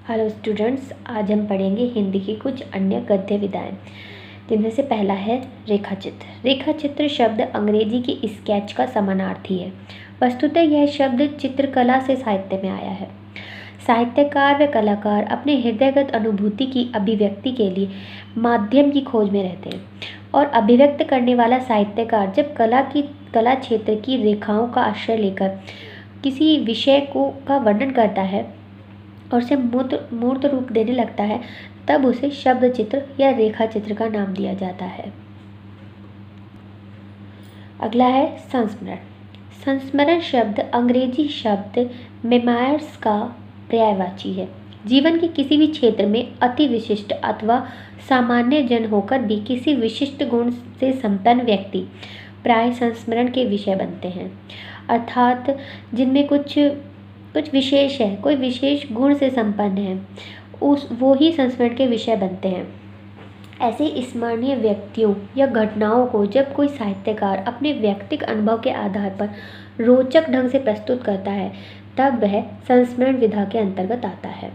Hello students, आज हम पढ़ेंगे हिंदी की कुछ अन्य गद्य विधाएं, जिनमें से पहला है रेखाचित्र। रेखाचित्र शब्द अंग्रेजी की स्केच का समानार्थी है। वस्तुतः यह शब्द चित्रकला से साहित्य में आया है। साहित्यकार व कलाकार अपने हृदयगत अनुभूति की अभिव्यक्ति के लिए माध्यम की खोज में रहते हैं, और अभिव्यक्त करने वाला साहित्यकार जब कला क्षेत्र की रेखाओं का आश्रय लेकर किसी विषय का वर्णन करता है और उसे मूर्त रूप देने लगता है, तब उसे शब्द चित्र या रेखा चित्र का नाम दिया जाता है। अगला है संस्मरण। संस्मरण शब्द अंग्रेजी शब्द मेमोयर्स का पर्यायवाची है। जीवन के किसी भी क्षेत्र में अति विशिष्ट अथवा सामान्य जन होकर भी किसी विशिष्ट गुण से संपन्न व्यक्ति प्राय संस्मरण के विषय बनते हैं, अर्थात जिनमें कुछ विशेष है, कोई विशेष गुण से संपन्न है, वो ही संस्मरण के विषय बनते हैं। ऐसे स्मरणीय व्यक्तियों या घटनाओं को जब कोई साहित्यकार अपने व्यक्तिगत अनुभव के आधार पर रोचक ढंग से प्रस्तुत करता है, तब वह संस्मरण विधा के अंतर्गत आता है।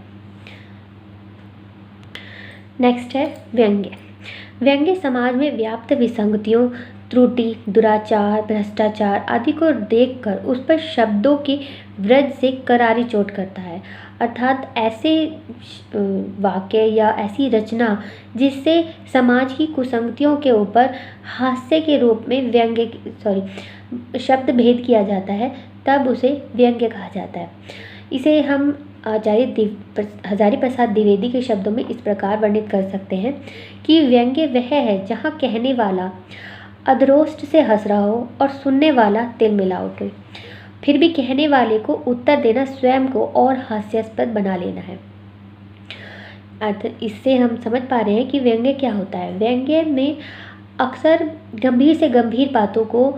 नेक्स्ट है व्यंग्य। व्यंग्य समाज में व्याप्त विसंगतियों, त्रुटि, दुराचार, भ्रष्टाचार आदि को देखकर उस पर शब्दों के व्रज से करारी चोट करता है, अर्थात ऐसे वाक्य या ऐसी रचना जिससे समाज की कुसंगतियों के ऊपर हास्य के रूप में शब्द भेद किया जाता है, तब उसे व्यंग्य कहा जाता है। इसे हम आचार्य हजारी प्रसाद द्विवेदी के शब्दों में इस प्रकार वर्णित कर सकते हैं कि व्यंग्य वह है जहाँ कहने वाला अधरोष्ट से हंस रहा हो और सुनने वाला तिल मिला उठे, फिर भी कहने वाले को उत्तर देना स्वयं को और हास्यास्पद बना लेना है। इससे हम समझ पा रहे हैं कि व्यंग्य क्या होता है। व्यंग्य में अक्सर गंभीर से गंभीर बातों को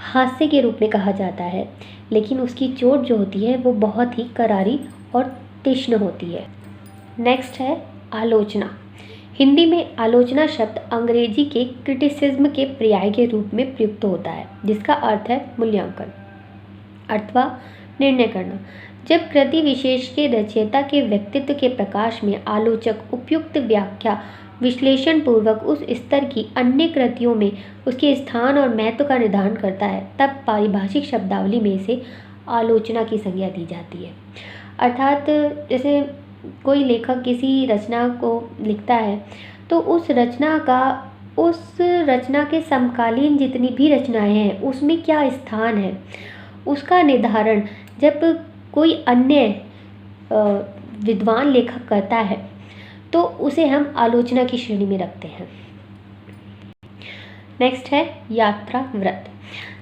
हास्य के रूप में कहा जाता है, लेकिन उसकी चोट जो होती है वो बहुत ही करारी और तीक्ष्ण होती है। नेक्स्ट है आलोचना। हिंदी में आलोचना शब्द अंग्रेजी के क्रिटिसिज्म के पर्याय के रूप में प्रयुक्त होता है, जिसका अर्थ है मूल्यांकन अथवा निर्णय करना। जब कृति विशेष के रचयिता के व्यक्तित्व के प्रकाश में आलोचक उपयुक्त व्याख्या विश्लेषण पूर्वक उस स्तर की अन्य कृतियों में उसके स्थान और महत्व का निर्धारण करता है, तब पारिभाषिक शब्दावली में से आलोचना की संज्ञा दी जाती है। अर्थात जैसे कोई लेखक किसी रचना को लिखता है, तो उस रचना के समकालीन जितनी भी रचनाएं हैं उसमें क्या स्थान है, उसका निर्धारण जब कोई अन्य विद्वान लेखक करता है, तो उसे हम आलोचना की श्रेणी में रखते हैं। नेक्स्ट है यात्रा व्रत।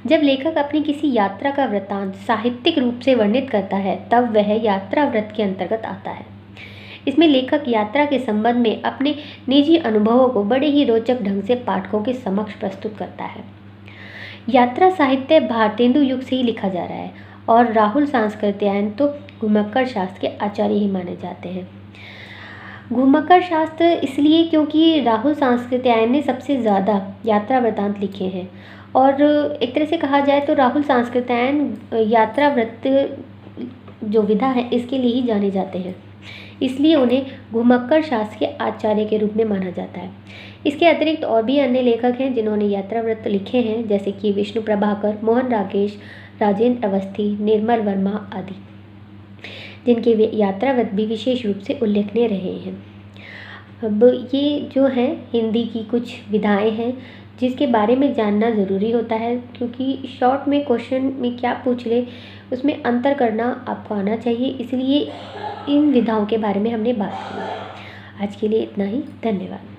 जब लेखक अपनी किसी यात्रा का वृत्तांत साहित्यिक रूप से वर्णित करता है, तब वह यात्रा व्रत के अंतर्गत आता है। इसमें लेखक यात्रा के संबंध में अपने निजी अनुभवों को बड़े ही रोचक ढंग से पाठकों के समक्ष प्रस्तुत करता है। यात्रा साहित्य भारतेंदु युग से ही लिखा जा रहा है, और राहुल सांस्कृत्यायन तो घुमक्कड़ शास्त्र के आचार्य ही माने जाते हैं। घुमक्कड़ शास्त्र इसलिए क्योंकि राहुल सांस्कृत्यायन ने सबसे ज़्यादा यात्रा वृत्तांत लिखे हैं, और एक तरह से कहा जाए तो राहुल सांस्कृत्यायन यात्रा व्रत जो विधा है इसके लिए ही जाने जाते हैं, इसलिए उन्हें घुमक्कड़ शास्त्र के आचार्य के रूप में माना जाता है। इसके अतिरिक्त और भी अन्य लेखक हैं जिन्होंने यात्रा व्रत लिखे हैं, जैसे कि विष्णु प्रभाकर, मोहन राकेश, राजेंद्र अवस्थी, निर्मल वर्मा आदि, जिनके यात्रा व्रत भी विशेष रूप से उल्लेखनीय रहे हैं। अब ये जो हैं हिंदी की कुछ विधाएं हैं जिसके बारे में जानना ज़रूरी होता है, क्योंकि शॉर्ट में क्वेश्चन में क्या पूछ ले उसमें अंतर करना आपको आना चाहिए, इसलिए इन विधाओं के बारे में हमने बात की। आज के लिए इतना ही, धन्यवाद।